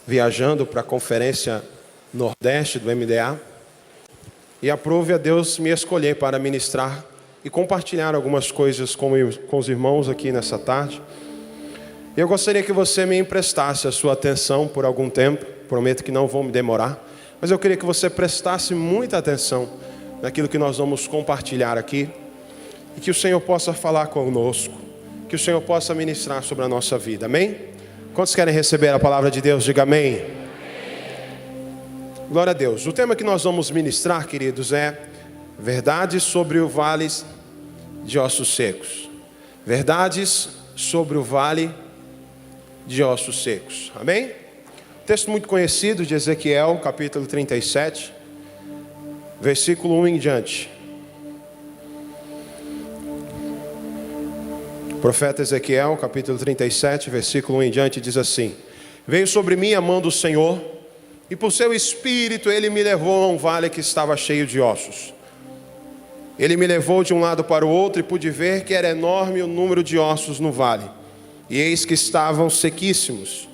viajando para a conferência Nordeste do MDA e aprove a Deus me escolher para ministrar e compartilhar algumas coisas com os irmãos aqui nessa tarde. Eu gostaria que você me emprestasse a sua atenção por algum tempo, prometo que não vou me demorar, mas eu queria que você prestasse muita atenção naquilo que nós vamos compartilhar aqui e que o Senhor possa falar conosco, que o Senhor possa ministrar sobre a nossa vida, amém? Quantos querem receber a palavra de Deus? Diga amém. Glória a Deus. O tema que nós vamos ministrar, queridos, é verdades sobre o vale de ossos secos. Verdades sobre o vale de ossos secos. Amém? Texto muito conhecido de Ezequiel, capítulo 37, versículo 1 em diante. O profeta Ezequiel, capítulo 37, versículo 1 em diante, diz assim: Veio sobre mim a mão do Senhor, e por seu espírito ele me levou a um vale que estava cheio de ossos. Ele me levou de um lado para o outro, e pude ver que era enorme o número de ossos no vale, e eis que estavam sequíssimos.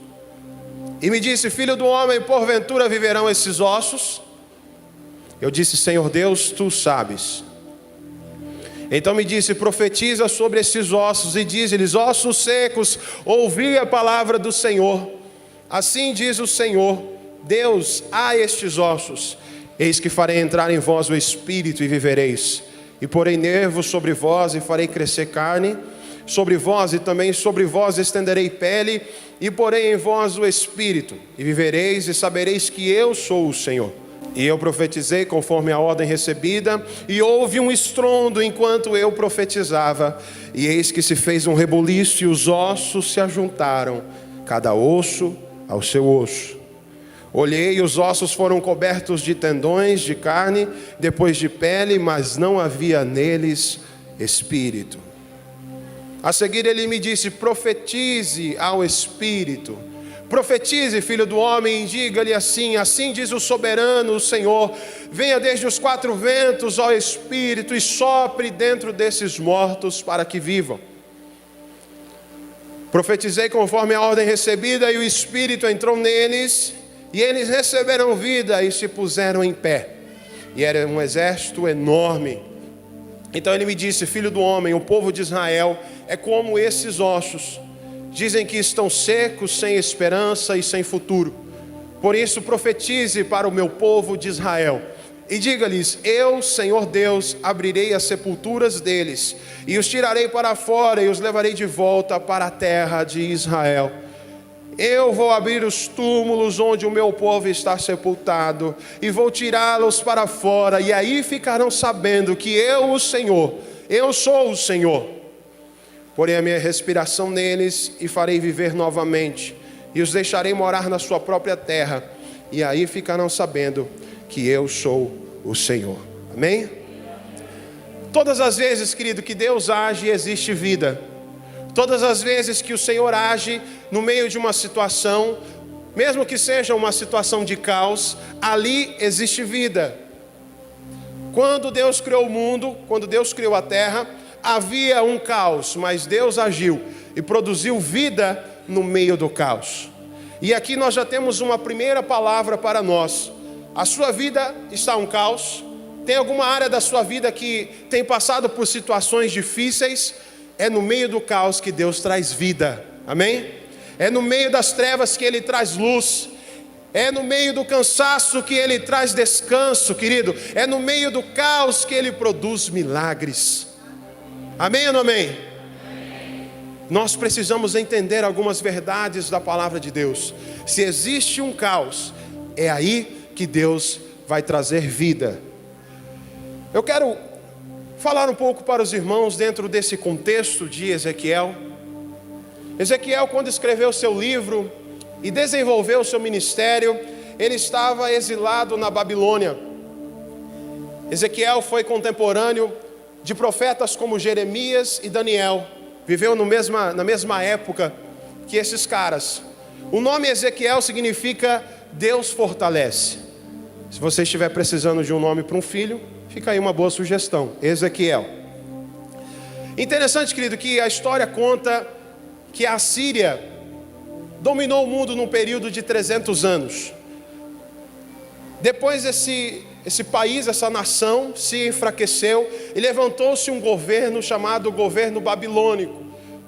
E me disse: Filho do homem, porventura viverão esses ossos? Eu disse: Senhor Deus, tu sabes. Então me disse: profetiza sobre esses ossos e diz-lhes: ossos secos, ouvi a palavra do Senhor. Assim diz o Senhor Deus a estes ossos: eis que farei entrar em vós o espírito e vivereis, e porei nervos sobre vós e farei crescer carne sobre vós, e também sobre vós estenderei pele, e porei em vós o espírito, e vivereis e sabereis que eu sou o Senhor. E eu profetizei conforme a ordem recebida, e houve um estrondo enquanto eu profetizava, e eis que se fez um rebuliço, e os ossos se ajuntaram, cada osso ao seu osso. Olhei, e os ossos foram cobertos de tendões, de carne, depois de pele, mas não havia neles espírito. A seguir ele me disse: profetize ao espírito. Profetize, filho do homem, e diga-lhe assim: assim diz o soberano, o Senhor: venha desde os quatro ventos, ó Espírito, e sopre dentro desses mortos para que vivam. Profetizei conforme a ordem recebida, e o Espírito entrou neles, e eles receberam vida e se puseram em pé. E era um exército enorme. Então ele me disse: filho do homem, o povo de Israel é como esses ossos. Dizem que estão secos, sem esperança e sem futuro. Por isso profetize para o meu povo de Israel e diga-lhes: eu, Senhor Deus, abrirei as sepulturas deles e os tirarei para fora e os levarei de volta para a terra de Israel. Eu vou abrir os túmulos onde o meu povo está sepultado e vou tirá-los para fora, e aí ficarão sabendo que eu, o Senhor, eu sou o Senhor. Porém a minha respiração neles e farei viver novamente, e os deixarei morar na sua própria terra, e aí ficarão sabendo que eu sou o Senhor. Amém? Todas as vezes, querido, que Deus age, existe vida. Todas as vezes que o Senhor age no meio de uma situação, mesmo que seja uma situação de caos, ali existe vida. Quando Deus criou o mundo, quando Deus criou a terra, havia um caos, mas Deus agiu e produziu vida no meio do caos. E aqui nós já temos uma primeira palavra para nós. A sua vida está um caos? Tem alguma área da sua vida que tem passado por situações difíceis? É no meio do caos que Deus traz vida, amém? É no meio das trevas que Ele traz luz. É no meio do cansaço que Ele traz descanso, querido. É no meio do caos que Ele produz milagres. Amém ou não amém? Nós precisamos entender algumas verdades da palavra de Deus. Se existe um caos, é aí que Deus vai trazer vida. Eu quero falar um pouco para os irmãos dentro desse contexto de Ezequiel. Ezequiel, quando escreveu o seu livro e desenvolveu o seu ministério, ele estava exilado na Babilônia. Ezequiel foi contemporâneo de profetas como Jeremias e Daniel. Viveu na mesma época que esses caras. O nome Ezequiel significa Deus fortalece. Se você estiver precisando de um nome para um filho, fica aí uma boa sugestão: Ezequiel. Interessante, querido, que a história conta que a Síria dominou o mundo num período de 300 anos. Depois esse país, essa nação se enfraqueceu e levantou-se um governo chamado governo babilônico,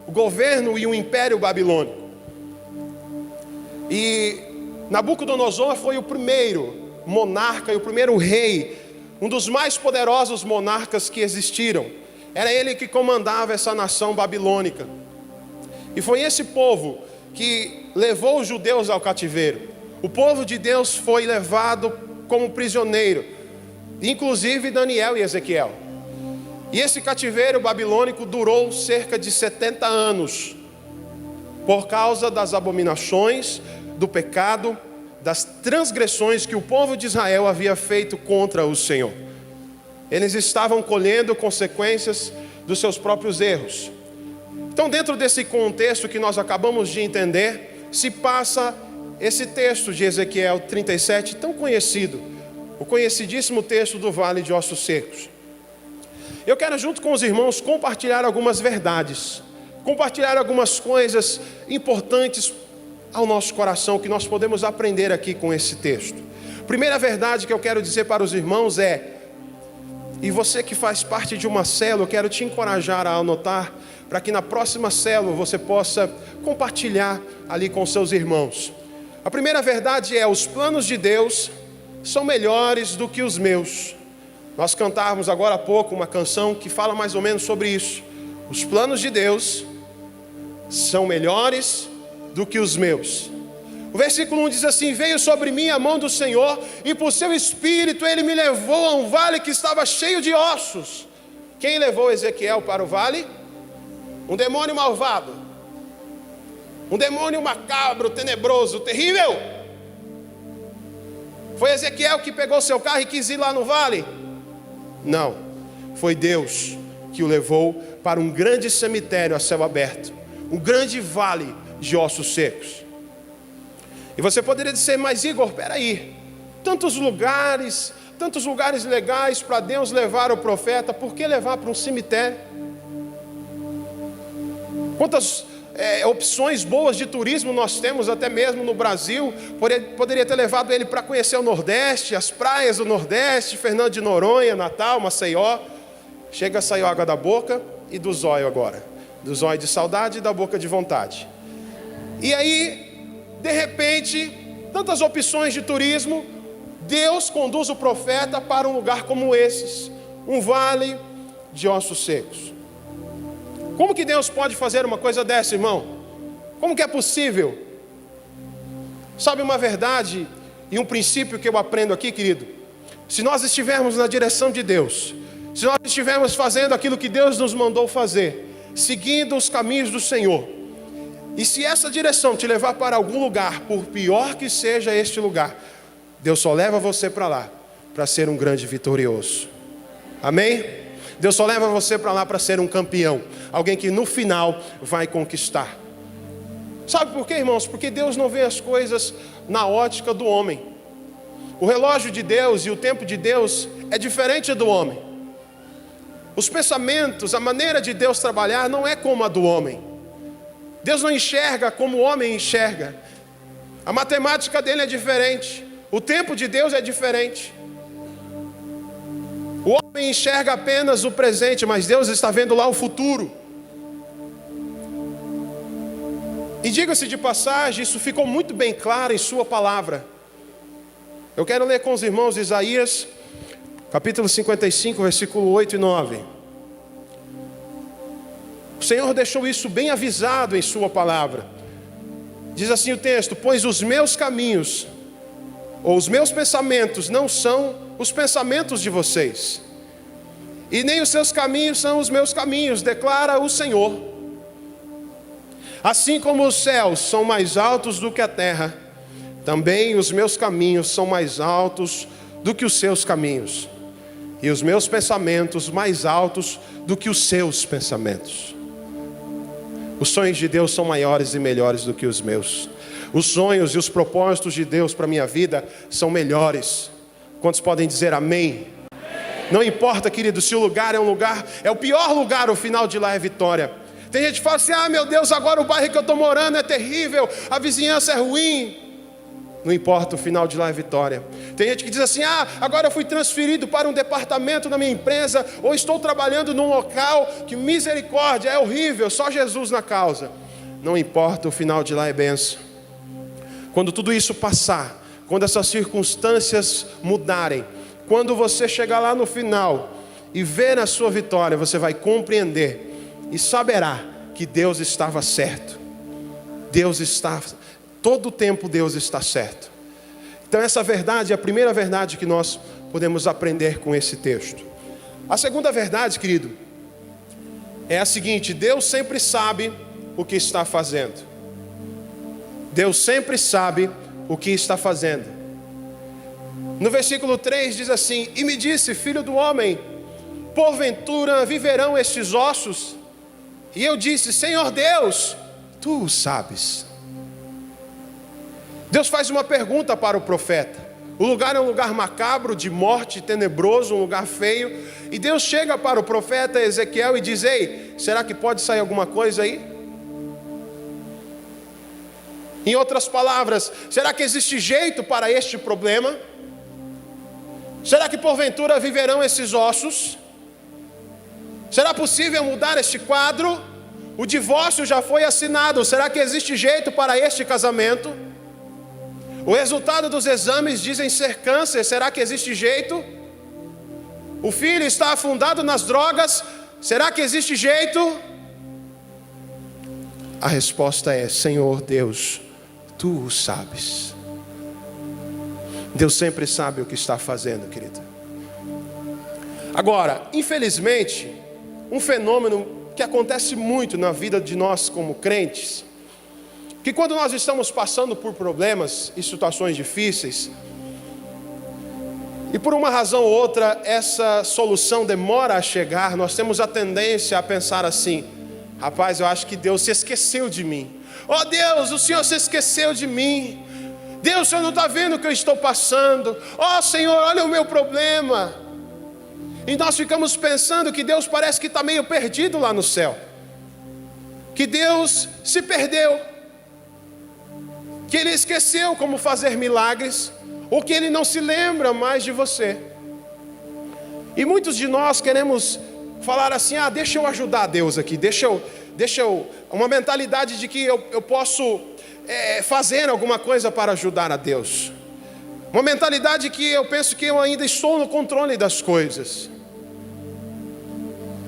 o governo e o império babilônico. E Nabucodonosor foi o primeiro monarca e o primeiro rei, um dos mais poderosos monarcas que existiram. Era ele que comandava essa nação babilônica. E foi esse povo que levou os judeus ao cativeiro. O povo de Deus foi levado como prisioneiro, inclusive Daniel e Ezequiel. E esse cativeiro babilônico durou cerca de 70 anos, por causa das abominações, do pecado, das transgressões que o povo de Israel havia feito contra o Senhor. Eles estavam colhendo consequências dos seus próprios erros. Então, dentro desse contexto que nós acabamos de entender, se passa esse texto de Ezequiel 37, tão conhecido, o conhecidíssimo texto do Vale de Ossos Secos. Eu quero, junto com os irmãos, compartilhar algumas verdades, compartilhar algumas coisas importantes ao nosso coração, que nós podemos aprender aqui com esse texto. Primeira verdade que eu quero dizer para os irmãos é, e você que faz parte de uma célula, eu quero te encorajar a anotar, para que na próxima célula você possa compartilhar ali com seus irmãos. A primeira verdade é: os planos de Deus são melhores do que os meus. Nós cantávamos agora há pouco uma canção que fala mais ou menos sobre isso. Os planos de Deus são melhores do que os meus. O versículo 1 diz assim: veio sobre mim a mão do Senhor, e por seu espírito ele me levou a um vale que estava cheio de ossos. Quem levou Ezequiel para o vale? Um demônio malvado, um demônio macabro, tenebroso, terrível. Foi Ezequiel que pegou seu carro e quis ir lá no vale? Não, foi Deus que o levou para um grande cemitério a céu aberto, um grande vale de ossos secos. E você poderia dizer: mas Igor, peraí, tantos lugares legais para Deus levar o profeta, por que levar para um cemitério? Quantas opções boas de turismo nós temos, até mesmo no Brasil. Poderia ter levado ele para conhecer o Nordeste, as praias do Nordeste, Fernando de Noronha, Natal, Maceió. Chega a sair água da boca e do zóio agora, do zóio de saudade e da boca de vontade. E aí, de repente, tantas opções de turismo, Deus conduz o profeta para um lugar como esses, um vale de ossos secos. Como que Deus pode fazer uma coisa dessa, irmão? Como que é possível? Sabe uma verdade e um princípio que eu aprendo aqui, querido? Se nós estivermos na direção de Deus, se nós estivermos fazendo aquilo que Deus nos mandou fazer, seguindo os caminhos do Senhor, e se essa direção te levar para algum lugar, por pior que seja este lugar, Deus só leva você para lá, para ser um grande vitorioso. Amém? Deus só leva você para lá para ser um campeão, alguém que no final vai conquistar. Sabe por quê, irmãos? Porque Deus não vê as coisas na ótica do homem. O relógio de Deus e o tempo de Deus é diferente do homem. Os pensamentos, a maneira de Deus trabalhar não é como a do homem. Deus não enxerga como o homem enxerga. A matemática dele é diferente. O tempo de Deus é diferente. O homem enxerga apenas o presente, mas Deus está vendo lá o futuro. E diga-se de passagem, isso ficou muito bem claro em sua palavra. Eu quero ler com os irmãos Isaías, capítulo 55, versículo 8 e 9. O Senhor deixou isso bem avisado em sua palavra. Diz assim o texto: pois os meus caminhos, ou os meus pensamentos, não são os pensamentos de vocês, e nem os seus caminhos são os meus caminhos, declara o Senhor. Assim como os céus são mais altos do que a terra, também os meus caminhos são mais altos do que os seus caminhos, e os meus pensamentos mais altos do que os seus pensamentos. Os sonhos de Deus são maiores e melhores do que os meus. Os sonhos e os propósitos de Deus para a minha vida são melhores. Quantos podem dizer amém? Não importa, querido, se o lugar é um lugar, é o pior lugar, o final de lá é vitória. Tem gente que fala assim: ah, meu Deus, agora o bairro que eu estou morando é terrível, a vizinhança é ruim. Não importa, o final de lá é vitória. Tem gente que diz assim: ah, agora eu fui transferido para um departamento na minha empresa, ou estou trabalhando num local que misericórdia, é horrível, só Jesus na causa. Não importa, o final de lá é bênção. Quando tudo isso passar, quando essas circunstâncias mudarem, quando você chegar lá no final e ver a sua vitória, você vai compreender e saberá que Deus estava certo. Todo o tempo Deus está certo. Então essa verdade é a primeira verdade que nós podemos aprender com esse texto. A segunda verdade, querido, é a seguinte: Deus sempre sabe o que está fazendo. Deus sempre sabe o que está fazendo. No versículo 3 diz assim: e me disse, filho do homem, porventura viverão estes ossos? E eu disse: Senhor Deus, tu o sabes. Deus faz uma pergunta para o profeta. O lugar é um lugar macabro, de morte, tenebroso, um lugar feio. E Deus chega para o profeta Ezequiel e diz: ei, será que pode sair alguma coisa aí? Em outras palavras, será que existe jeito para este problema? Será que porventura viverão esses ossos? Será possível mudar este quadro? O divórcio já foi assinado, será que existe jeito para este casamento? O resultado dos exames dizem ser câncer, será que existe jeito? O filho está afundado nas drogas, será que existe jeito? A resposta é: Senhor Deus, tu o sabes. Deus sempre sabe o que está fazendo, querido. Agora, infelizmente, um fenômeno que acontece muito na vida de nós como crentes, que quando nós estamos passando por problemas e situações difíceis, e por uma razão ou outra essa solução demora a chegar, nós temos a tendência a pensar assim: rapaz, eu acho que Deus se esqueceu de mim. Oh Deus, o Senhor se esqueceu de mim. Deus, o Senhor não está vendo o que eu estou passando. Oh Senhor, olha o meu problema. E nós ficamos pensando que Deus parece que está meio perdido lá no céu, que Deus se perdeu, que Ele esqueceu como fazer milagres, ou que Ele não se lembra mais de você. E muitos de nós queremos falar assim: ah, deixa eu ajudar Deus aqui, deixa eu uma mentalidade de que eu posso fazer alguma coisa para ajudar a Deus. Uma mentalidade que eu penso que eu ainda estou no controle das coisas,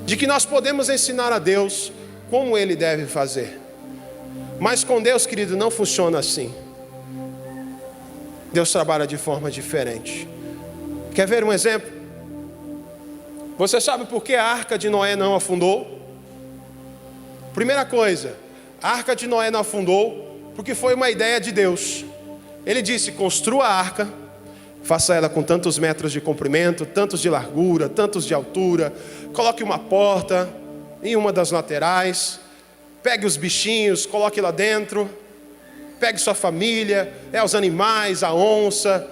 de que nós podemos ensinar a Deus como Ele deve fazer. Mas com Deus, querido, não funciona assim. Deus trabalha de forma diferente. Quer ver um exemplo? Você sabe por que a arca de Noé não afundou? Primeira coisa, a arca de Noé não afundou porque foi uma ideia de Deus. Ele disse: construa a arca, faça ela com tantos metros de comprimento, tantos de largura, tantos de altura, coloque uma porta em uma das laterais, pegue os bichinhos, coloque lá dentro, pegue sua família, os animais, a onça,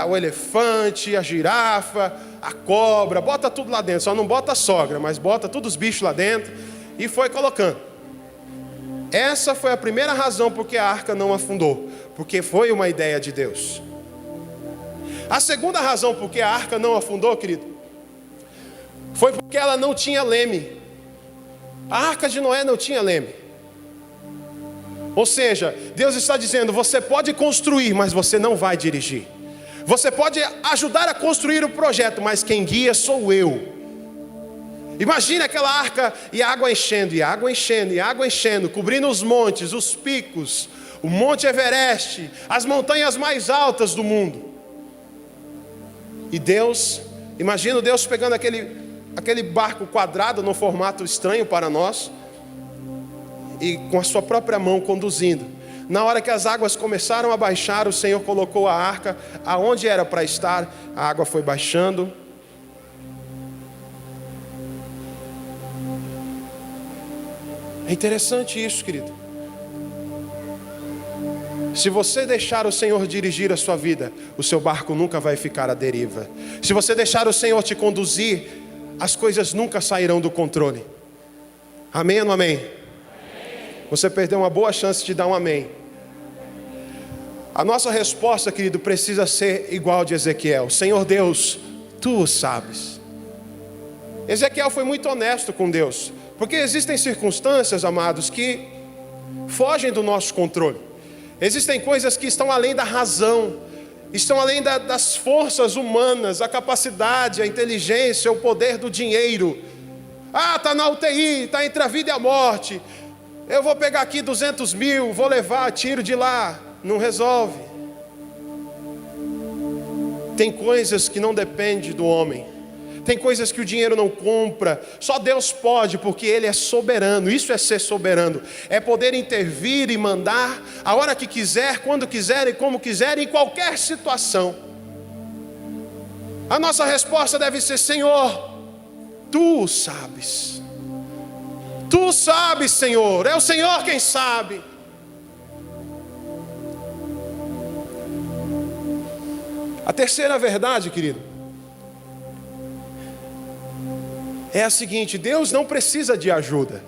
o elefante, a girafa, a cobra, bota tudo lá dentro. Só não bota a sogra, mas bota todos os bichos lá dentro. E foi colocando. Essa foi a primeira razão porque a arca não afundou, porque foi uma ideia de Deus. A segunda razão porque a arca não afundou, querido, foi porque ela não tinha leme. A arca de Noé não tinha leme. Ou seja, Deus está dizendo: você pode construir, mas você não vai dirigir. Você pode ajudar a construir o projeto, mas quem guia sou eu. Imagina aquela arca e água enchendo, e água enchendo, e água enchendo, cobrindo os montes, os picos, o Monte Everest, as montanhas mais altas do mundo. E Deus, imagina Deus pegando aquele barco quadrado no formato estranho para nós, e com a sua própria mão conduzindo. Na hora que as águas começaram a baixar, o Senhor colocou a arca aonde era para estar, a água foi baixando. É interessante isso, querido. Se você deixar o Senhor dirigir a sua vida, o seu barco nunca vai ficar à deriva. Se você deixar o Senhor te conduzir, as coisas nunca sairão do controle. Amém ou não amém? Você perdeu uma boa chance de dar um amém. A nossa resposta, querido, precisa ser igual de Ezequiel. Senhor Deus, Tu o sabes. Ezequiel foi muito honesto com Deus, porque existem circunstâncias, amados, que fogem do nosso controle. Existem coisas que estão além da razão, estão além das forças humanas, a capacidade, a inteligência, o poder do dinheiro. Está na UTI, está entre a vida e a morte. Eu vou pegar aqui 200 mil, vou levar, tiro de lá. Não resolve. Tem coisas que não dependem do homem. Tem coisas que o dinheiro não compra. Só Deus pode, porque Ele é soberano. Isso é ser soberano. É poder intervir e mandar a hora que quiser, quando quiser e como quiser, em qualquer situação. A nossa resposta deve ser: Senhor, Tu sabes. Tu sabes, Senhor. É o Senhor quem sabe. A terceira verdade, querido, é a seguinte: Deus não precisa de ajuda,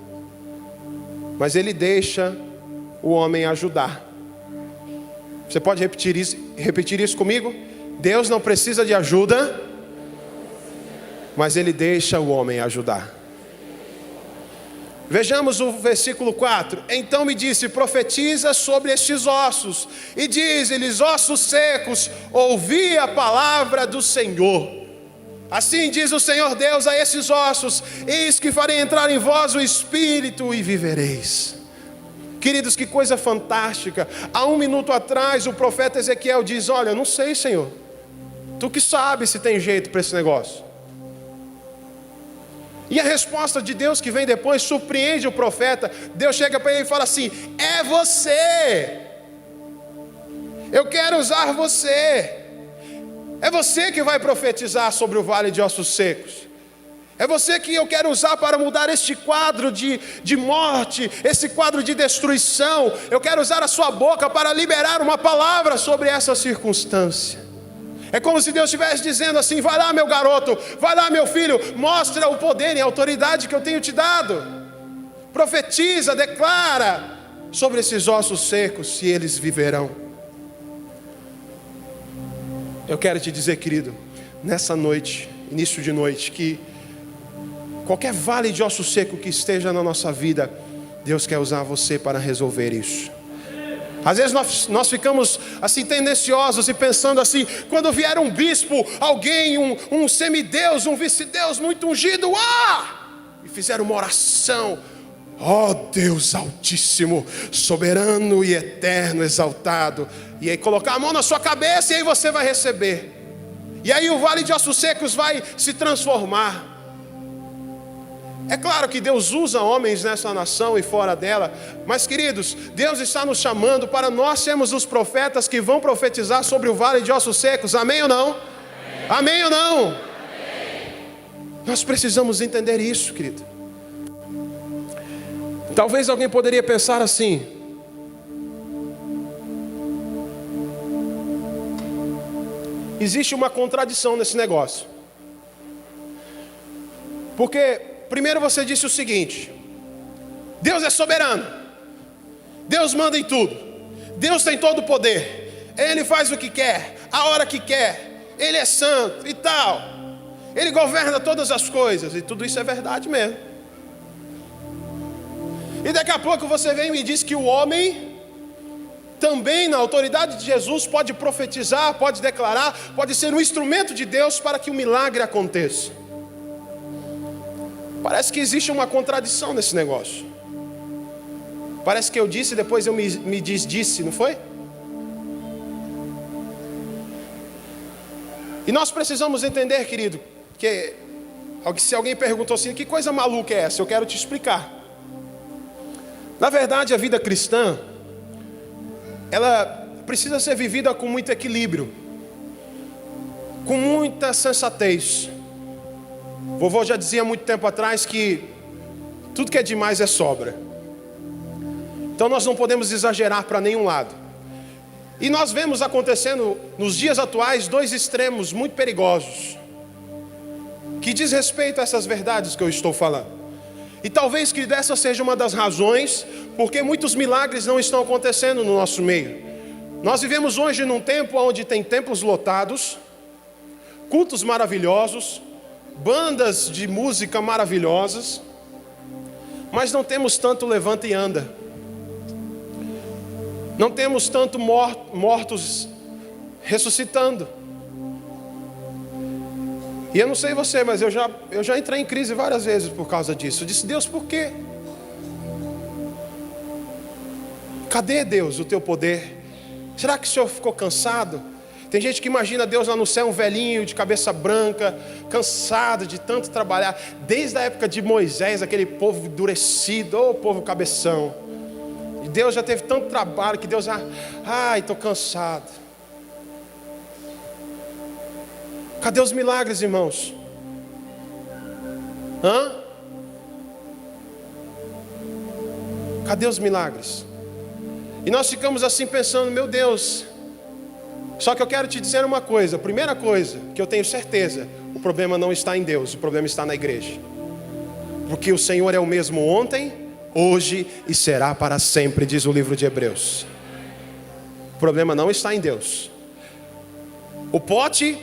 mas Ele deixa o homem ajudar. Você pode repetir isso comigo? Deus não precisa de ajuda, mas Ele deixa o homem ajudar. Vejamos o versículo 4. Então me disse: profetiza sobre estes ossos, e diz-lhes: ossos secos, ouvi a palavra do Senhor. Assim diz o Senhor Deus a esses ossos: eis que farei entrar em vós o Espírito e vivereis. Queridos, que coisa fantástica. Há um minuto atrás o profeta Ezequiel diz: olha, não sei, Senhor, Tu que sabes se tem jeito para esse negócio. E a resposta de Deus que vem depois surpreende o profeta. Deus chega para ele e fala assim: é você. Eu quero usar você. É você que vai profetizar sobre o vale de ossos secos. É você que eu quero usar para mudar este quadro de morte, esse quadro de destruição. Eu quero usar a sua boca para liberar uma palavra sobre essa circunstância. É como se Deus estivesse dizendo assim: vai lá, meu garoto, vai lá, meu filho, mostra o poder e a autoridade que eu tenho te dado. Profetiza, declara sobre esses ossos secos, se eles viverão. Eu quero te dizer, querido, nessa noite, início de noite, que qualquer vale de osso seco que esteja na nossa vida, Deus quer usar você para resolver isso. Às vezes nós ficamos assim tendenciosos e pensando assim: quando vier um bispo, alguém, um semideus, um vice-deus muito ungido, e fizeram uma oração: ó Deus Altíssimo, soberano e eterno, exaltado, e aí colocar a mão na sua cabeça e aí você vai receber. E aí o vale de ossos secos vai se transformar. É claro que Deus usa homens nessa nação e fora dela, mas queridos, Deus está nos chamando para nós sermos os profetas que vão profetizar sobre o vale de ossos secos. Amém ou não? Amém, amém ou não? Amém. Nós precisamos entender isso, querido. Talvez alguém poderia pensar assim: existe uma contradição nesse negócio. Porque primeiro você disse o seguinte: Deus é soberano, Deus manda em tudo, Deus tem todo o poder, Ele faz o que quer, a hora que quer, Ele é santo e tal, Ele governa todas as coisas, e tudo isso é verdade mesmo. E daqui a pouco você vem e me diz que o homem também, na autoridade de Jesus, pode profetizar, pode declarar, pode ser um instrumento de Deus para que o milagre aconteça. Parece que existe uma contradição nesse negócio. Parece que eu disse e depois eu me desdisse, não foi? E nós precisamos entender, querido, que se alguém perguntou assim: que coisa maluca é essa? Eu quero te explicar. Na verdade, a vida cristã, ela precisa ser vivida com muito equilíbrio, com muita sensatez. Vovô já dizia há muito tempo atrás que tudo que é demais é sobra. Então nós não podemos exagerar para nenhum lado. E nós vemos acontecendo nos dias atuais dois extremos muito perigosos, que diz respeito a essas verdades que eu estou falando. E talvez que essa seja uma das razões porque muitos milagres não estão acontecendo no nosso meio. Nós vivemos hoje num tempo onde tem templos lotados, cultos maravilhosos, bandas de música maravilhosas, mas não temos tanto levanta e anda. Não temos tanto mortos ressuscitando. E eu não sei você, mas eu já entrei em crise várias vezes por causa disso. Eu disse: Deus, por quê? Cadê, Deus, o teu poder? Será que o Senhor ficou cansado? Tem gente que imagina Deus lá no céu, um velhinho de cabeça branca, cansado de tanto trabalhar. Desde a época de Moisés, aquele povo endurecido, ô povo cabeção. E Deus já teve tanto trabalho que Deus já... Ai, estou cansado. Cadê os milagres, irmãos? Cadê os milagres? E nós ficamos assim pensando: meu Deus. Só que eu quero te dizer uma coisa. A primeira coisa que eu tenho certeza: o problema não está em Deus, o problema está na igreja. Porque o Senhor é o mesmo ontem, hoje e será para sempre, diz o livro de Hebreus. O problema não está em Deus. O pote,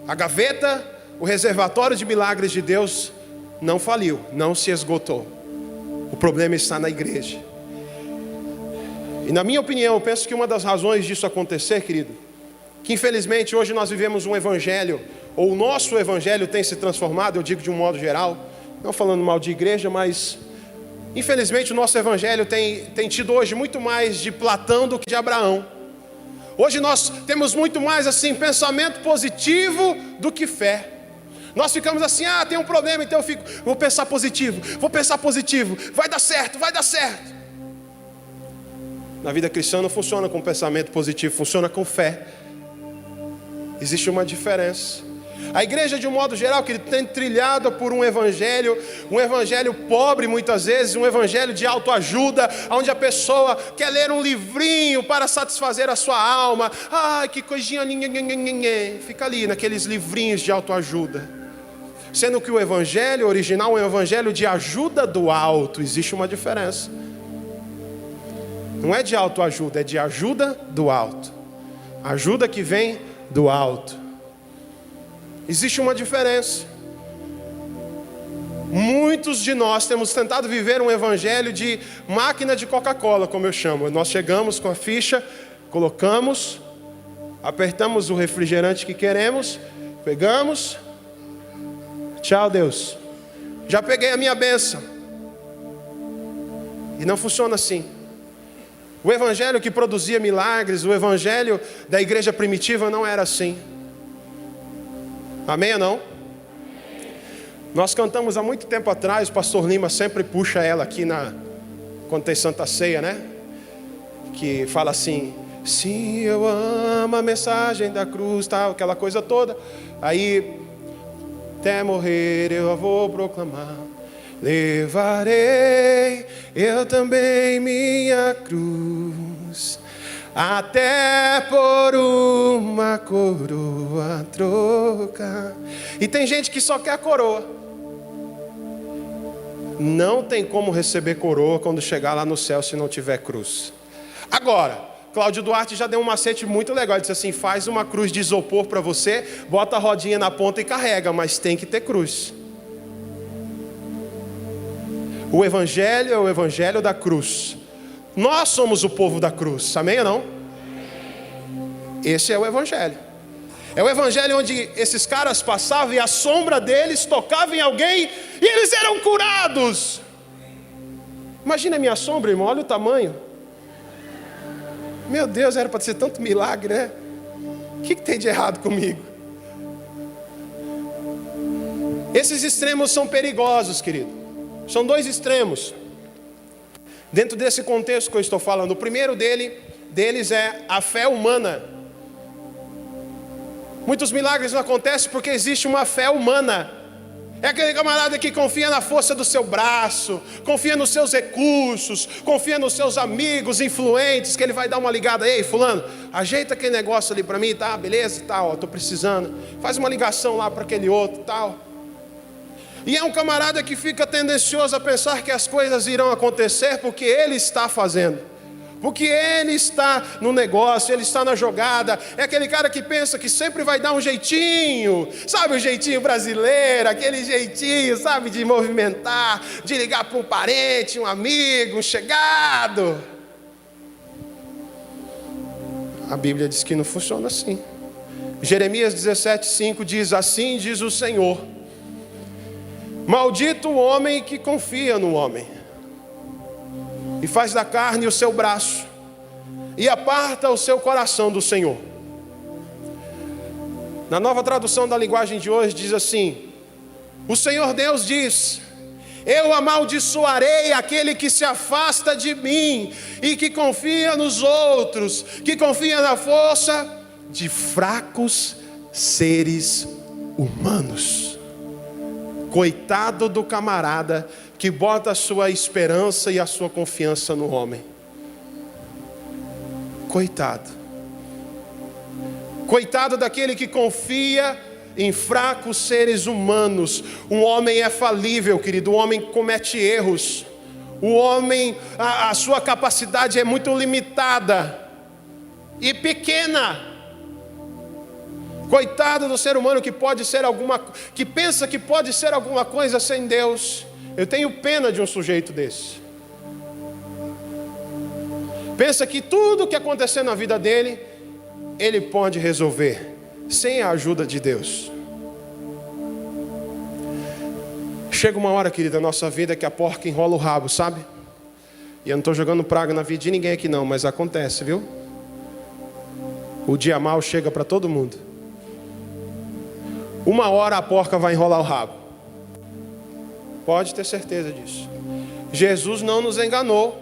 a gaveta, o reservatório de milagres de Deus não faliu, não se esgotou. O problema está na igreja. E na minha opinião, eu penso que uma das razões disso acontecer, querido, que infelizmente hoje nós vivemos um evangelho, ou o nosso evangelho tem se transformado, eu digo de um modo geral, não falando mal de igreja, mas infelizmente o nosso evangelho tem tido hoje muito mais de Platão do que de Abraão. Hoje nós temos muito mais assim, pensamento positivo do que fé. Nós ficamos assim: tem um problema, então eu vou pensar positivo, vai dar certo, vai dar certo. Na vida cristã não funciona com pensamento positivo, funciona com fé. Existe uma diferença. A igreja, de um modo geral, que tem trilhado por um evangelho pobre muitas vezes, um evangelho de autoajuda, onde a pessoa quer ler um livrinho para satisfazer a sua alma. Ai, que coisinha, fica ali naqueles livrinhos de autoajuda. Sendo que o evangelho original é um evangelho de ajuda do alto. Existe uma diferença. Não é de autoajuda, é de ajuda do alto. Ajuda que vem do alto. Existe uma diferença. Muitos de nós temos tentado viver um evangelho de máquina de Coca-Cola, como eu chamo. Nós chegamos com a ficha, colocamos, apertamos o refrigerante que queremos, pegamos. Tchau, Deus. Já peguei a minha bênção. E não funciona assim. O evangelho que produzia milagres, o evangelho da igreja primitiva não era assim. Amém ou não? Nós cantamos há muito tempo atrás, o pastor Lima sempre puxa ela aqui quando tem Santa Ceia, né? Que fala assim: sim, eu amo a mensagem da cruz, tal, aquela coisa toda. Aí, até morrer eu vou proclamar. Levarei eu também minha cruz, até por uma coroa trocar. E tem gente que só quer a coroa. Não tem como receber coroa quando chegar lá no céu se não tiver cruz. Agora, Cláudio Duarte já deu um macete muito legal. Ele disse assim: faz uma cruz de isopor para você, bota a rodinha na ponta e carrega, mas tem que ter cruz. O evangelho é o evangelho da cruz. Nós somos o povo da cruz, amém ou não? Esse é o evangelho. É o evangelho onde esses caras passavam e a sombra deles tocava em alguém e eles eram curados. Imagina a minha sombra, irmão, olha o tamanho. Meu Deus, era para ser tanto milagre, né? O que tem de errado comigo? Esses extremos são perigosos, querido. São dois extremos. Dentro desse contexto que eu estou falando, o primeiro deles é a fé humana. Muitos milagres não acontecem porque existe uma fé humana. É aquele camarada que confia na força do seu braço, confia nos seus recursos, confia nos seus amigos influentes, que ele vai dar uma ligada: ei, fulano, ajeita aquele negócio ali para mim, tá? Beleza, tal, estou precisando. Faz uma ligação lá para aquele outro, tal. E é um camarada que fica tendencioso a pensar que as coisas irão acontecer porque ele está fazendo, porque ele está no negócio, ele está na jogada. É aquele cara que pensa que sempre vai dar um jeitinho, sabe, o jeitinho brasileiro, aquele jeitinho, sabe, de movimentar, de ligar para um parente, um amigo, um chegado. A Bíblia diz que não funciona assim. Jeremias 17:5 diz: assim diz o Senhor, maldito o homem que confia no homem, e faz da carne o seu braço, e aparta o seu coração do Senhor. Na Nova Tradução da Linguagem de hoje diz assim: o Senhor Deus diz: eu amaldiçoarei aquele que se afasta de mim e que confia nos outros, que confia na força de fracos seres humanos. Coitado do camarada que bota a sua esperança e a sua confiança no homem. Coitado. Coitado daquele que confia em fracos seres humanos. Um homem é falível, querido. Um homem comete erros. O homem, a sua capacidade é muito limitada e pequena. Coitado do ser humano que pensa que pode ser alguma coisa sem Deus. Eu tenho pena de um sujeito desse. Pensa que tudo que acontecer na vida dele, ele pode resolver sem a ajuda de Deus. Chega uma hora, querida, na nossa vida que a porca enrola o rabo, sabe? E eu não estou jogando praga na vida de ninguém aqui não, mas acontece, viu? O dia mau chega para todo mundo. Uma hora a porca vai enrolar o rabo. Pode ter certeza disso. Jesus não nos enganou,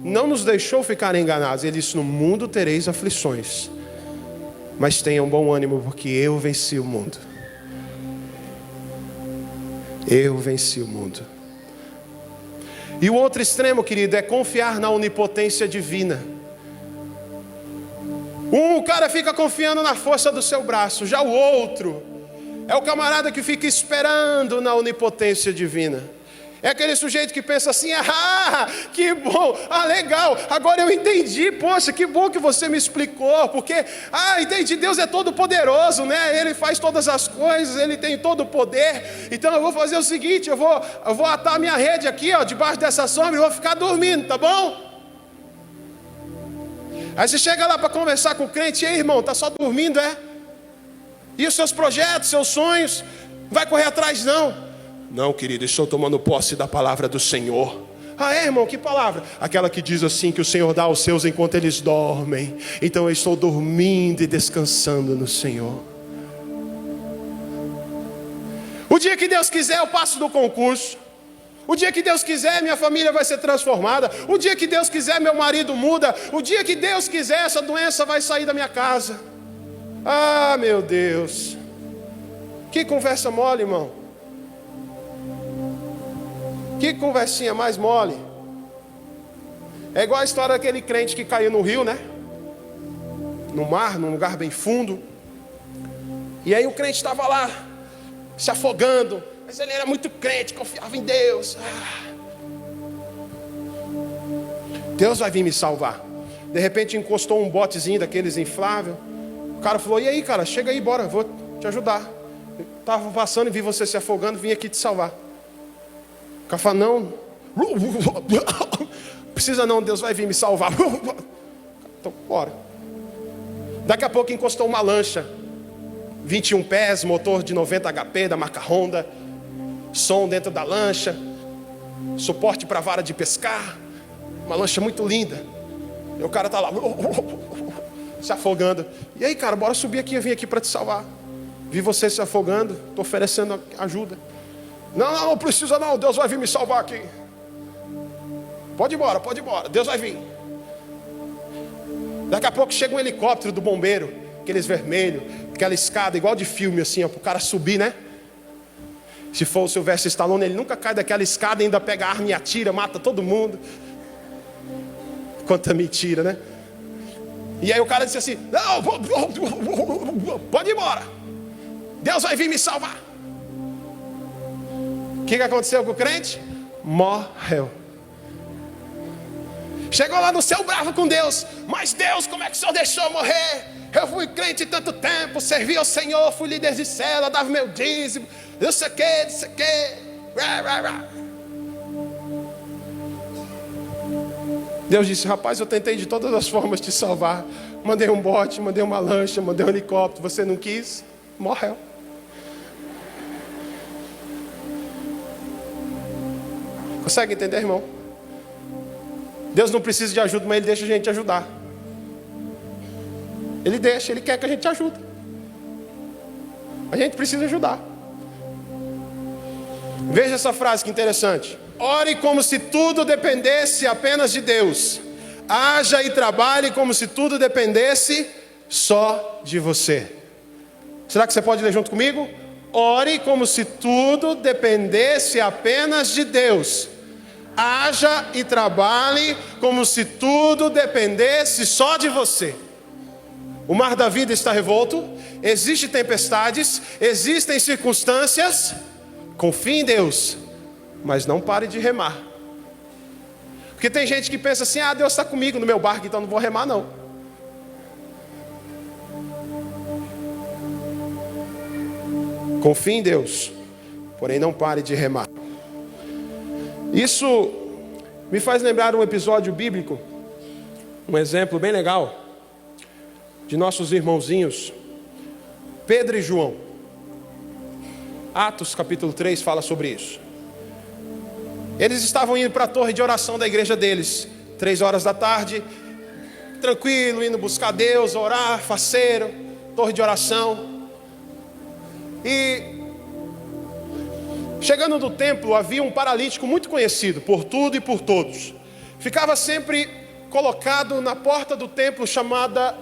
não nos deixou ficar enganados. Ele disse: no mundo tereis aflições, mas tenham bom ânimo, porque eu venci o mundo. Eu venci o mundo. E o outro extremo, querido, é confiar na onipotência divina. O cara fica confiando na força do seu braço. Já o outro é o camarada que fica esperando na onipotência divina. É aquele sujeito que pensa assim: ah, que bom, ah, legal, agora eu entendi, poxa, que bom que você me explicou, porque, entendi, Deus é todo poderoso, né? Ele faz todas as coisas, Ele tem todo o poder. Então eu vou fazer o seguinte, eu vou atar minha rede aqui, ó, debaixo dessa sombra, e vou ficar dormindo, tá bom? Aí você chega lá para conversar com o crente: e aí, irmão, tá só dormindo, é? E os seus projetos, seus sonhos, vai correr atrás não? Não, querido, estou tomando posse da palavra do Senhor. Ah, é, irmão, que palavra? Aquela que diz assim, que o Senhor dá aos seus enquanto eles dormem. Então eu estou dormindo e descansando no Senhor. O dia que Deus quiser eu passo do concurso. O dia que Deus quiser minha família vai ser transformada. O dia que Deus quiser meu marido muda. O dia que Deus quiser essa doença vai sair da minha casa. Ah, meu Deus. Que conversa mole, irmão. Que conversinha mais mole. É igual a história daquele crente que caiu no rio, né? No mar, num lugar bem fundo. E aí o crente estava lá, se afogando. Mas ele era muito crente, confiava em Deus. Deus vai vir me salvar. De repente encostou um botezinho daqueles inflável. O cara falou: e aí, cara, chega aí, bora, vou te ajudar. Estava passando e vi você se afogando, vim aqui te salvar. O cara falou: não, precisa não, Deus vai vir me salvar. Então, bora. Daqui a pouco encostou uma lancha, 21 pés, motor de 90 HP da marca Honda, som dentro da lancha, suporte para vara de pescar, uma lancha muito linda. E o cara está lá, se afogando. E aí, cara, bora subir aqui, eu vim aqui para te salvar. Vi você se afogando, estou oferecendo ajuda. Não precisa não, Deus vai vir me salvar aqui. Pode ir embora, Deus vai vir. Daqui a pouco chega um helicóptero do bombeiro, aqueles vermelhos, aquela escada igual de filme assim, para o cara subir, né? Se for o Sylvester Stallone, ele nunca cai daquela escada, ainda pega a arma e atira, mata todo mundo. Quanta mentira, né? E aí o cara disse assim: não, pode ir embora, Deus vai vir me salvar. que aconteceu com o crente? Morreu. Chegou lá no céu bravo com Deus. Mas Deus, como é que o Senhor deixou eu morrer? Eu fui crente tanto tempo, servi ao Senhor, fui líder de célula, dava meu dízimo, não sei o que, não sei o que. Deus disse, rapaz, eu tentei de todas as formas te salvar. Mandei um bote, mandei uma lancha, mandei um helicóptero, você não quis, morreu. Consegue entender, irmão? Deus não precisa de ajuda, mas Ele deixa a gente ajudar. Ele deixa, Ele quer que a gente ajude. A gente precisa ajudar. Veja essa frase que interessante. Ore como se tudo dependesse apenas de Deus. Haja e trabalhe como se tudo dependesse só de você. Será que você pode ler junto comigo? Ore como se tudo dependesse apenas de Deus. Haja e trabalhe como se tudo dependesse só de você. O mar da vida está revolto, existem tempestades, existem circunstâncias. Confie em Deus, mas não pare de remar. Porque tem gente que pensa assim, Deus está comigo no meu barco, então não vou remar não. Confie em Deus, porém não pare de remar. Isso me faz lembrar um episódio bíblico, um exemplo bem legal, de nossos irmãozinhos, Pedro e João. Atos capítulo 3 fala sobre isso. Eles estavam indo para a torre de oração da igreja deles, 3 horas da tarde, tranquilo, indo buscar Deus, orar, faceiro, torre de oração. E chegando no templo, havia um paralítico muito conhecido por tudo e por todos. Ficava sempre colocado na porta do templo, chamada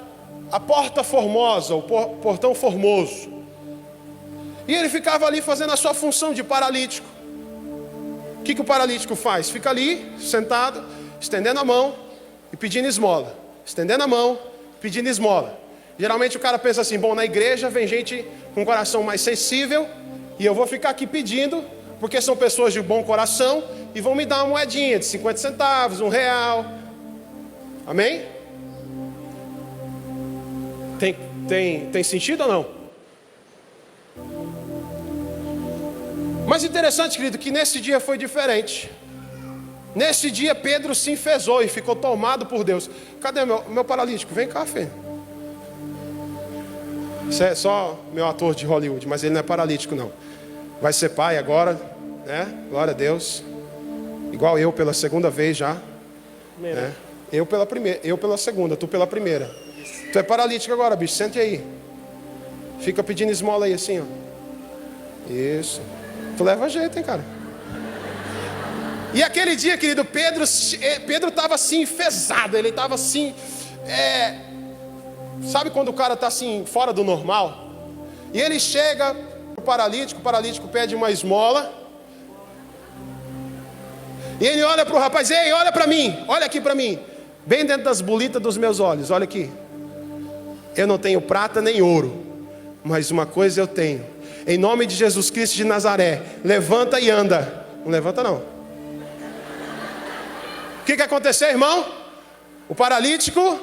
a Porta Formosa, o Portão Formoso. E ele ficava ali fazendo a sua função de paralítico. O que o paralítico faz? Fica ali, sentado, estendendo a mão e pedindo esmola. Estendendo a mão, pedindo esmola. Geralmente o cara pensa assim, bom, na igreja vem gente com um coração mais sensível, e eu vou ficar aqui pedindo, porque são pessoas de bom coração, e vão me dar uma moedinha de 50 centavos, R$1. Amém? Tem sentido ou não? Mas interessante, querido, que nesse dia foi diferente. Nesse dia Pedro se enfesou e ficou tomado por Deus. Cadê meu paralítico? Vem cá, filho. Isso é só meu ator de Hollywood, mas ele não é paralítico não. Vai ser pai agora, né? Glória a Deus. Igual eu pela segunda vez já, né? Eu pela primeira, eu pela segunda, tu pela primeira. Tu é paralítico agora, bicho, sente aí. Fica pedindo esmola aí assim, ó. Isso. Tu leva jeito, hein, cara. E aquele dia, querido, Pedro estava assim, enfesado. Ele estava assim, sabe quando o cara está assim, fora do normal? E ele chega pro paralítico, o paralítico pede uma esmola. E ele olha para o rapaz, ei, olha para mim, olha aqui para mim. Bem dentro das bolitas dos meus olhos, olha aqui. Eu não tenho prata nem ouro, mas uma coisa eu tenho. Em nome de Jesus Cristo de Nazaré, levanta e anda. Não levanta não. O que aconteceu, irmão? O paralítico,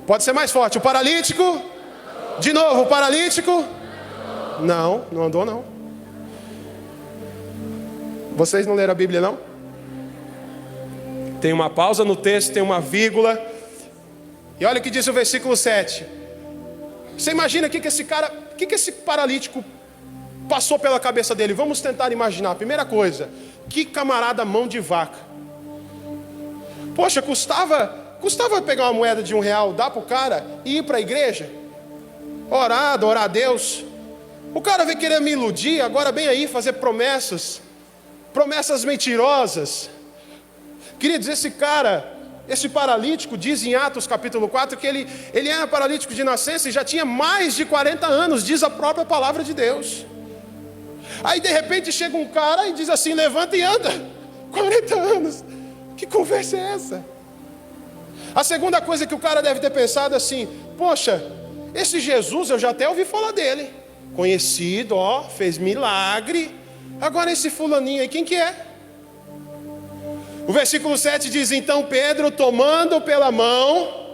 pode ser mais forte, o paralítico, de novo, o paralítico, não andou não. Vocês não leram a Bíblia não? Tem uma pausa no texto, tem uma vírgula. E olha o que diz o versículo 7. Você imagina o que esse paralítico passou pela cabeça dele? Vamos tentar imaginar. Primeira coisa, que camarada mão de vaca. Poxa, custava pegar uma moeda de R$1, dar para o cara e ir para a igreja? Orar, adorar a Deus. O cara veio querer me iludir, agora vem aí fazer promessas mentirosas. Queridos, esse paralítico diz em Atos capítulo 4 que ele era paralítico de nascença e já tinha mais de 40 anos, diz a própria palavra de Deus. Aí de repente chega um cara e diz assim, levanta e anda. 40 anos, que conversa é essa? A segunda coisa que o cara deve ter pensado assim, poxa, esse Jesus eu já até ouvi falar dele. conhecido, ó, fez milagre. Agora esse fulaninho aí, quem que é? O versículo 7 diz: então Pedro, tomando pela mão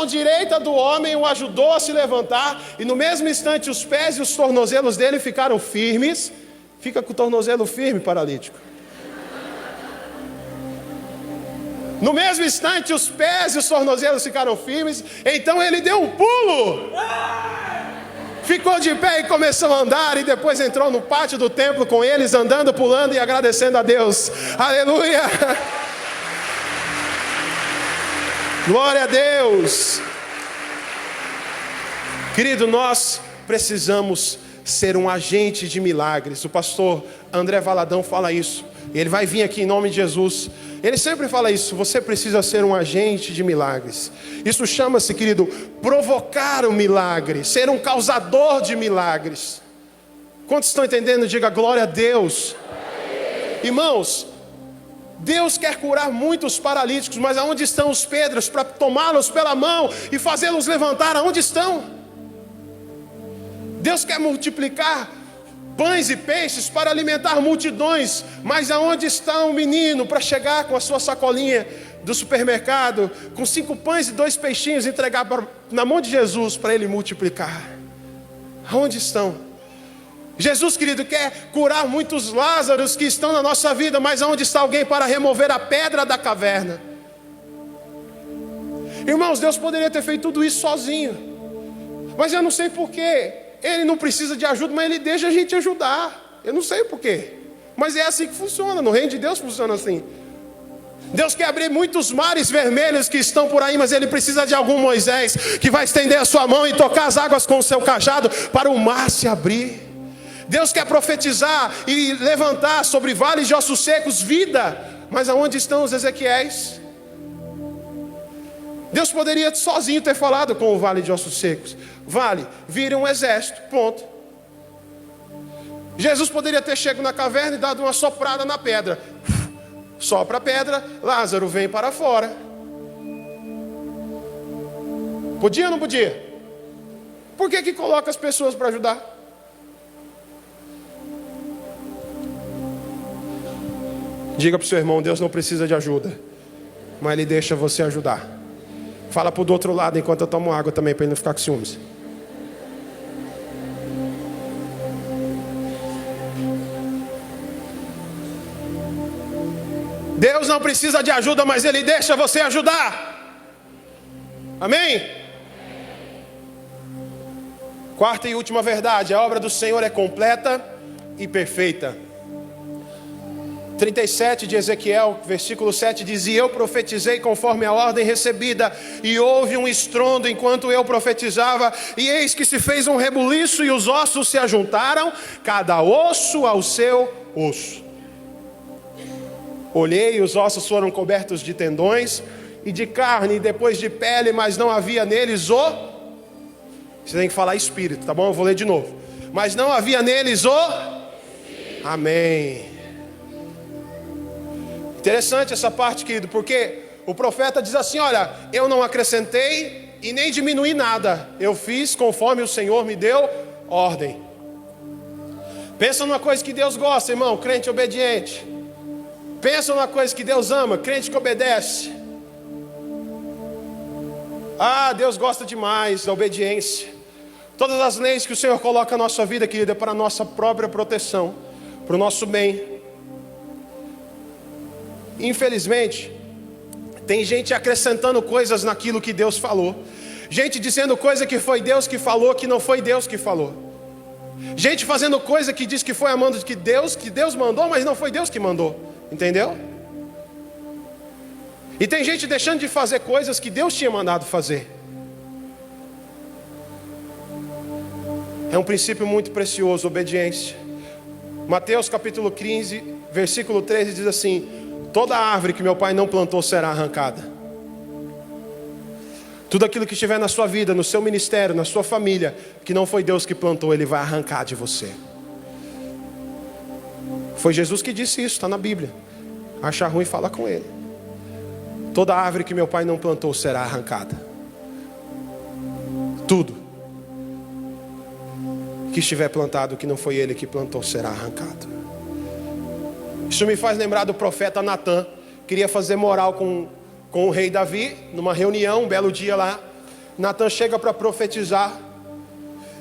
direita do homem, o ajudou a se levantar, e no mesmo instante os pés e os tornozelos dele ficaram firmes. Fica com o tornozelo firme, paralítico. No mesmo instante os pés e os tornozelos ficaram firmes. Então ele deu um pulo, ficou de pé e começou a andar, e depois entrou no pátio do templo com eles, andando, pulando e agradecendo a Deus. Aleluia! Glória a Deus! Querido, nós precisamos ser um agente de milagres. O pastor André Valadão fala isso, e ele vai vir aqui em nome de Jesus. Ele sempre fala isso: você precisa ser um agente de milagres. Isso chama-se, querido, provocar o milagre, ser um causador de milagres. Quantos estão entendendo? Diga glória a Deus. Irmãos, Deus quer curar muitos paralíticos, mas aonde estão os Pedros para tomá-los pela mão e fazê-los levantar? Aonde estão? Deus quer multiplicar pães e peixes para alimentar multidões, mas aonde está um menino para chegar com a sua sacolinha do supermercado, com 5 pães e 2 peixinhos, entregar na mão de Jesus para ele multiplicar? Aonde estão? Jesus, querido, quer curar muitos Lázaros que estão na nossa vida, mas aonde está alguém para remover a pedra da caverna? Irmãos, Deus poderia ter feito tudo isso sozinho, mas eu não sei porquê. Ele não precisa de ajuda, mas Ele deixa a gente ajudar. Eu não sei porquê, mas é assim que funciona. No reino de Deus funciona assim. Deus quer abrir muitos mares vermelhos que estão por aí, mas Ele precisa de algum Moisés que vai estender a sua mão e tocar as águas com o seu cajado para o mar se abrir. Deus quer profetizar e levantar sobre vales de ossos secos vida, mas aonde estão os Ezequiéis? Deus poderia sozinho ter falado com o vale de ossos secos: vale, vire um exército, ponto. Jesus poderia ter chegado na caverna e dado uma soprada na pedra. Sopra a pedra, Lázaro vem para fora. Podia ou não podia? Por que coloca as pessoas para ajudar? Diga para o seu irmão: Deus não precisa de ajuda, mas Ele deixa você ajudar. Fala para o do outro lado enquanto eu tomo água também, para ele não ficar com ciúmes. Deus não precisa de ajuda, mas Ele deixa você ajudar. Amém? Quarta e última verdade: a obra do Senhor é completa e perfeita. 37 de Ezequiel, versículo 7 diz: e eu profetizei conforme a ordem recebida, e houve um estrondo enquanto eu profetizava, e eis que se fez um rebuliço, e os ossos se ajuntaram, cada osso ao seu osso. Olhei, e os ossos foram cobertos de tendões e de carne, e depois de pele, mas não havia neles o... Você tem que falar espírito, tá bom? Eu vou ler de novo. Mas não havia neles o... Amém. Interessante essa parte, querido, porque o profeta diz assim: olha, eu não acrescentei e nem diminuí nada, eu fiz conforme o Senhor me deu ordem. Pensa numa coisa que Deus gosta, irmão: crente obediente. Pensa numa coisa que Deus ama: crente que obedece. Ah, Deus gosta demais da obediência. Todas as leis que o Senhor coloca na nossa vida, querida, é para a nossa própria proteção, para o nosso bem. Infelizmente, tem gente acrescentando coisas naquilo que Deus falou. Gente dizendo coisa que foi Deus que falou, que não foi Deus que falou. Gente fazendo coisa que diz que foi a mando de que Deus mandou, mas não foi Deus que mandou. Entendeu? E tem gente deixando de fazer coisas que Deus tinha mandado fazer. É um princípio muito precioso, obediência. Mateus capítulo 15, versículo 13 diz assim: toda árvore que meu Pai não plantou será arrancada. Tudo aquilo que estiver na sua vida, no seu ministério, na sua família, que não foi Deus que plantou, Ele vai arrancar de você. Foi Jesus que disse isso, está na Bíblia. Acha ruim, fala com Ele. Toda árvore que meu Pai não plantou será arrancada. Tudo. que estiver plantado, que não foi ele que plantou, será arrancado. Isso me faz lembrar do profeta Natã. Queria fazer moral com o rei Davi, numa reunião, um belo dia lá. Natã chega para profetizar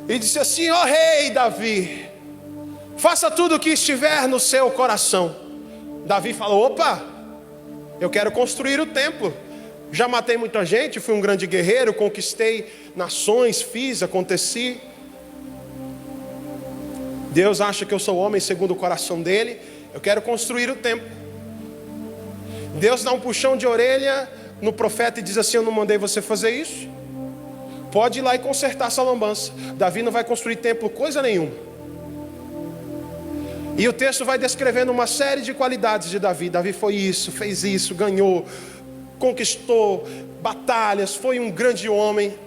e disse assim: ó rei Davi, faça tudo o que estiver no seu coração. Davi falou: opa, eu quero construir o templo. Já matei muita gente, fui um grande guerreiro, conquistei nações, fiz, aconteci. Deus acha que eu sou homem segundo o coração dele. Eu quero construir o templo. Deus dá um puxão de orelha no profeta e diz assim: eu não mandei você fazer isso. Pode ir lá e consertar essa lambança. Davi não vai construir templo coisa nenhuma. E o texto vai descrevendo uma série de qualidades de Davi. Davi foi isso, fez isso, ganhou, conquistou batalhas, foi um grande homem.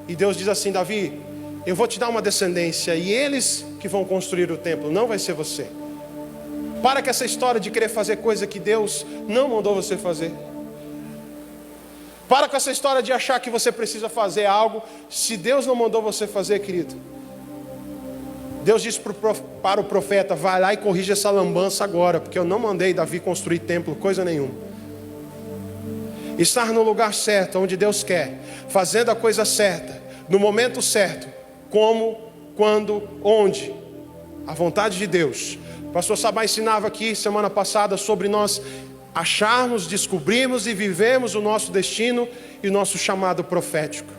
E Deus diz assim: Davi, eu vou te dar uma descendência, e eles que vão construir o templo, não vai ser você. Para com essa história de querer fazer coisa que Deus não mandou você fazer. Para com essa história de achar que você precisa fazer algo, se Deus não mandou você fazer, querido. Deus disse para o profeta: vai lá e corrige essa lambança agora, porque eu não mandei Davi construir templo, coisa nenhuma. Estar no lugar certo, onde Deus quer, fazendo a coisa certa, no momento certo, como, quando, onde, a vontade de Deus. O pastor Sabá ensinava aqui semana passada sobre nós acharmos, descobrirmos e vivemos o nosso destino e o nosso chamado profético.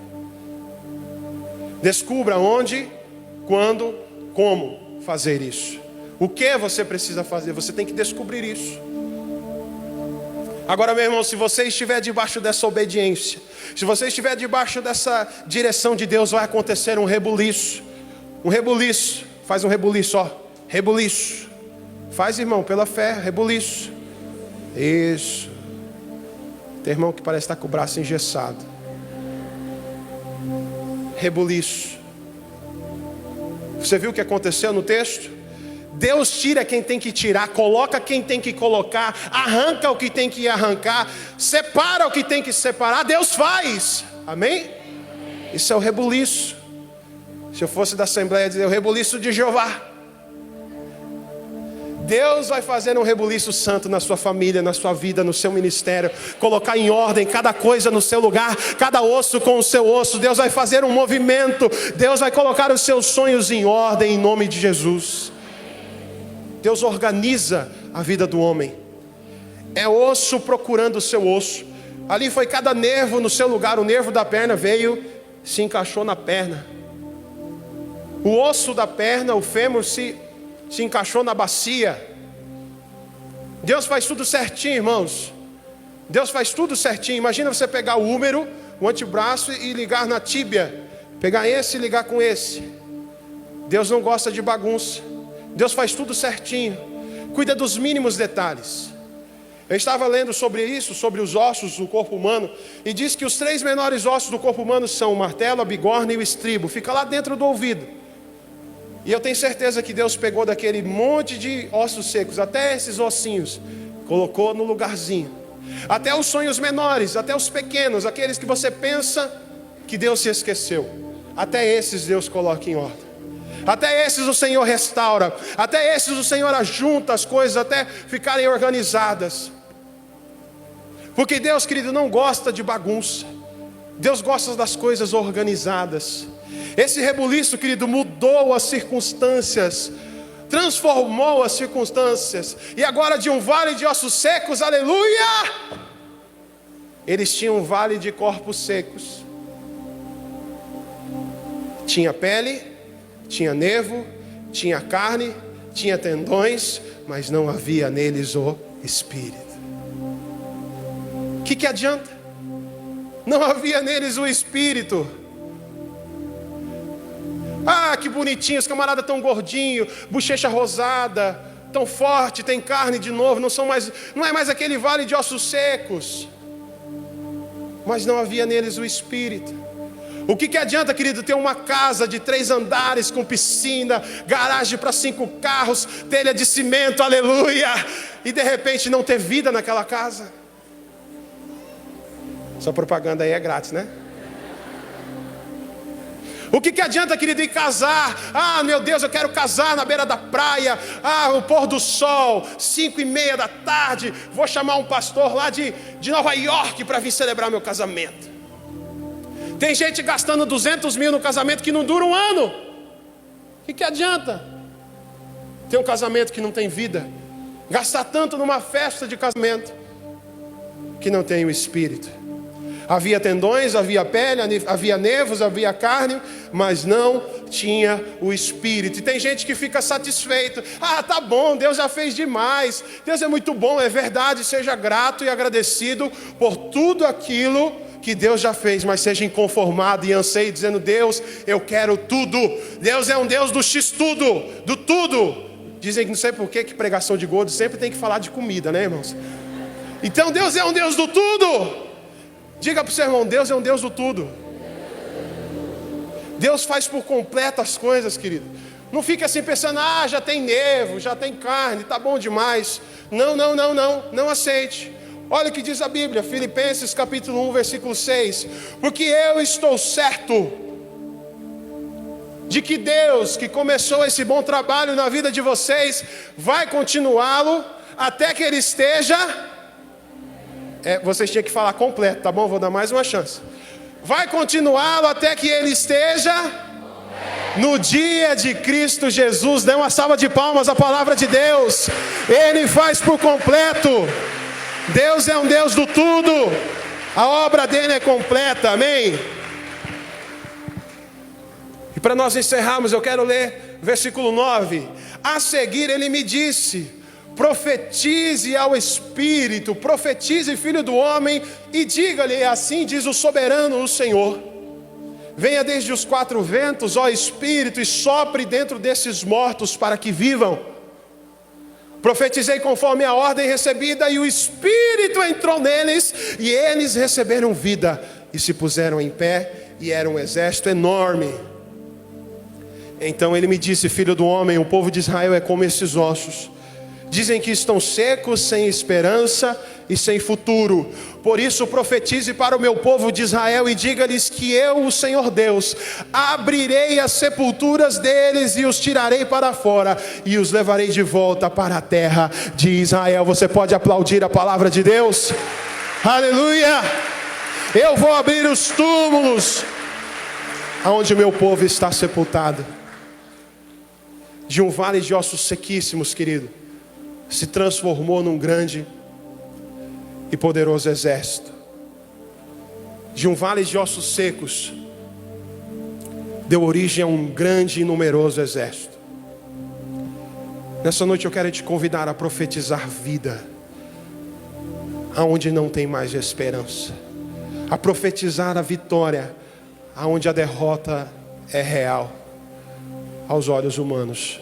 Descubra onde, quando, como fazer isso. O que você precisa fazer? Você tem que descobrir isso. Agora, meu irmão, se você estiver debaixo dessa obediência, se você estiver debaixo dessa direção de Deus, vai acontecer um rebuliço. Um rebuliço. Faz um rebuliço, ó. Rebuliço. Faz, irmão, pela fé, rebuliço. Isso. Tem irmão que parece estar com o braço engessado. Rebuliço. Você viu o que aconteceu no texto? Deus tira quem tem que tirar, coloca quem tem que colocar, arranca o que tem que arrancar, separa o que tem que separar. Deus faz. Amém? Isso é o rebuliço. Se eu fosse da Assembleia, eu ia dizer: o rebuliço de Jeová. Deus vai fazer um rebuliço santo na sua família, na sua vida, no seu ministério. Colocar em ordem cada coisa no seu lugar, cada osso com o seu osso. Deus vai fazer um movimento. Deus vai colocar os seus sonhos em ordem, em nome de Jesus. Deus organiza a vida do homem. É osso procurando o seu osso. Ali foi cada nervo no seu lugar. O nervo da perna veio, se encaixou na perna. O osso da perna, o fêmur, se encaixou na bacia. Deus faz tudo certinho, irmãos. Deus faz tudo certinho. Imagina você pegar o húmero, o antebraço e ligar na tíbia. Pegar esse e ligar com esse. Deus não gosta de bagunça. Deus faz tudo certinho. Cuida dos mínimos detalhes. Eu estava lendo sobre isso, sobre os ossos do corpo humano, e diz que os 3 menores ossos do corpo humano são o martelo, a bigorna e o estribo. Fica lá dentro do ouvido. E eu tenho certeza que Deus pegou daquele monte de ossos secos, até esses ossinhos, colocou no lugarzinho. Até os sonhos menores, até os pequenos, aqueles que você pensa que Deus se esqueceu. Até esses Deus coloca em ordem. Até esses o Senhor restaura. Até esses o Senhor ajunta as coisas até ficarem organizadas. Porque Deus, querido, não gosta de bagunça. Deus gosta das coisas organizadas. Esse rebuliço, querido, mudou as circunstâncias, transformou as circunstâncias. E agora de um vale de ossos secos, aleluia, eles tinham um vale de corpos secos. Tinha pele, tinha nervo, tinha carne, tinha tendões, mas não havia neles o Espírito. O que adianta? Não havia neles o Espírito. Ah, que bonitinho, os camaradas tão gordinho, bochecha rosada, tão forte, tem carne de novo, não é mais aquele vale de ossos secos. Mas não havia neles o Espírito. O que adianta, querido, ter uma casa de 3 andares com piscina, garagem para 5 carros, telha de cimento, aleluia, e de repente não ter vida naquela casa? Essa propaganda aí é grátis, né? O que adianta, querido, ir casar? Ah, meu Deus, eu quero casar na beira da praia. Ah, o pôr do sol, 5:30 da tarde. Vou chamar um pastor lá de Nova York para vir celebrar meu casamento. Tem gente gastando 200 mil no casamento que não dura um ano. O que adianta? Ter um casamento que não tem vida. Gastar tanto numa festa de casamento que não tem o Espírito. Havia tendões, havia pele, havia nervos, havia carne, mas não tinha o Espírito. E tem gente que fica satisfeito. Ah, tá bom, Deus já fez demais. Deus é muito bom, é verdade. Seja grato e agradecido por tudo aquilo que Deus já fez, mas seja inconformado e anseie, dizendo: Deus, eu quero tudo. Deus é um Deus do X-tudo, do tudo. Dizem que não sei por que pregação de gordo sempre tem que falar de comida, né, irmãos? Então Deus é um Deus do tudo. Diga para o seu irmão: Deus é um Deus do tudo. Deus faz por completo as coisas, querido. Não fica assim pensando: ah, já tem nervo, já tem carne, tá bom demais. Não aceite. Olha o que diz a Bíblia, Filipenses capítulo 1, versículo 6. Porque eu estou certo de que Deus, que começou esse bom trabalho na vida de vocês, vai continuá-lo até que Ele esteja... vocês tinham que falar completo, tá bom? Vou dar mais uma chance. Vai continuá-lo até que Ele esteja no dia de Cristo Jesus. Dê uma salva de palmas à palavra de Deus. Ele faz por completo. Deus é um Deus do tudo. A obra dele é completa, amém? E para nós encerrarmos, eu quero ler versículo 9. A seguir ele me disse: profetize ao Espírito, profetize, filho do homem, e diga-lhe: assim diz o soberano, o Senhor: venha desde os 4 ventos, ó Espírito, e sopre dentro desses mortos para que vivam. Profetizei conforme a ordem recebida, e o Espírito entrou neles, e eles receberam vida, e se puseram em pé, e era um exército enorme. Então ele me disse: filho do homem, o povo de Israel é como esses ossos. Dizem que estão secos, sem esperança e sem futuro. Por isso profetize para o meu povo de Israel e diga-lhes que eu, o Senhor Deus, abrirei as sepulturas deles e os tirarei para fora e os levarei de volta para a terra de Israel. Você pode aplaudir a palavra de Deus? Aleluia! Eu vou abrir os túmulos aonde o meu povo está sepultado. De um vale de ossos sequíssimos, querido, se transformou num grande e poderoso exército. De um vale de ossos secos deu origem a um grande e numeroso exército. Nessa noite eu quero te convidar a profetizar vida aonde não tem mais esperança, a profetizar a vitória aonde a derrota é real aos olhos humanos.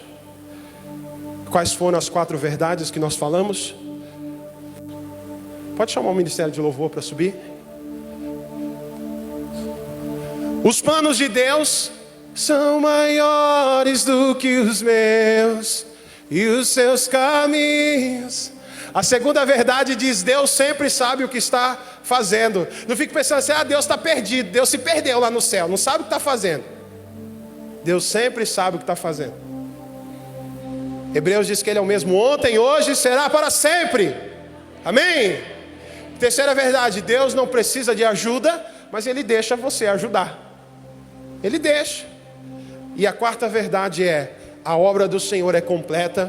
Quais foram as 4 verdades que nós falamos? Pode chamar o Ministério de Louvor para subir. Os planos de Deus são maiores do que os meus, e os seus caminhos. A segunda verdade diz: Deus sempre sabe o que está fazendo. Não fique pensando assim: ah, Deus está perdido, Deus se perdeu lá no céu, não sabe o que está fazendo. Deus sempre sabe o que está fazendo. Hebreus diz que Ele é o mesmo ontem, hoje e será para sempre. Amém? Terceira verdade: Deus não precisa de ajuda, mas Ele deixa você ajudar. Ele deixa. E a quarta verdade é: a obra do Senhor é completa